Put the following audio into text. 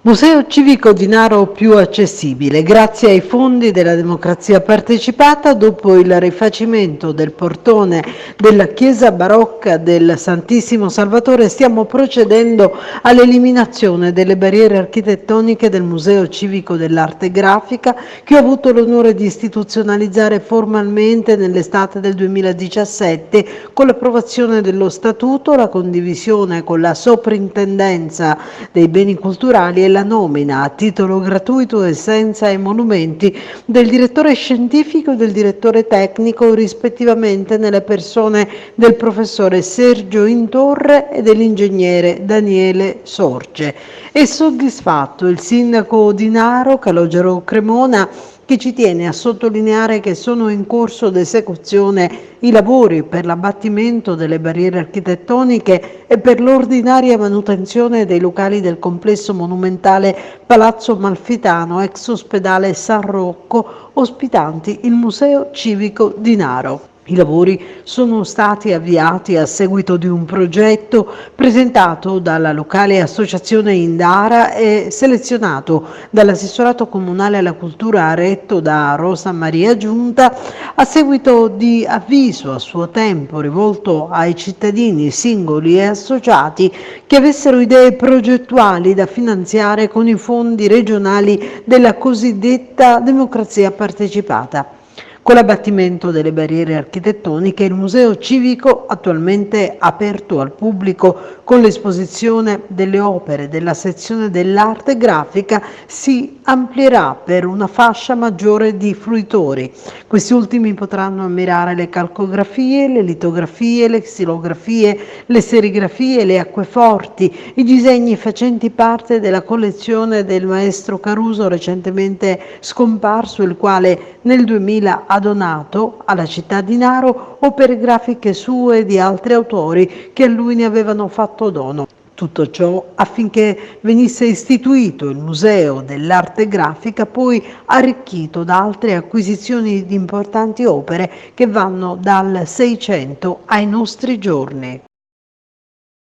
Museo civico di Naro più accessibile, grazie ai fondi della democrazia partecipata. Dopo il rifacimento del portone della chiesa barocca del Santissimo Salvatore, stiamo procedendo all'eliminazione delle barriere architettoniche del Museo civico dell'arte grafica, che ho avuto l'onore di istituzionalizzare formalmente nell'estate del 2017 con l'approvazione dello statuto, la condivisione con la soprintendenza dei beni culturali e la nomina a titolo gratuito e senza emolumenti del direttore scientifico e del direttore tecnico, rispettivamente nelle persone del professore Sergio Intorre e dell'ingegnere Daniele Sorge. È soddisfatto il sindaco di Naro, Calogero Cremona, che ci tiene a sottolineare che sono in corso d'esecuzione i lavori per l'abbattimento delle barriere architettoniche e per l'ordinaria manutenzione dei locali del complesso monumentale Palazzo Amalfitano, ex ospedale San Rocco, ospitanti il Museo Civico di Naro. I lavori sono stati avviati a seguito di un progetto presentato dalla locale associazione Indara e selezionato dall'assessorato comunale alla cultura retto da Rosa Maria Giunta, a seguito di avviso a suo tempo rivolto ai cittadini singoli e associati che avessero idee progettuali da finanziare con i fondi regionali della cosiddetta democrazia partecipata. Con l'abbattimento delle barriere architettoniche, il Museo Civico, attualmente aperto al pubblico con l'esposizione delle opere della sezione dell'arte grafica, si amplierà per una fascia maggiore di fruitori. Questi ultimi potranno ammirare le calcografie, le litografie, le xilografie, le serigrafie, le acqueforti, i disegni facenti parte della collezione del maestro Caruso, recentemente scomparso, il quale nel 2000 ha donato alla città di Naro opere grafiche sue e di altri autori che a lui ne avevano fatto dono. Tutto ciò affinché venisse istituito il Museo dell'Arte Grafica, poi arricchito da altre acquisizioni di importanti opere che vanno dal Seicento ai nostri giorni.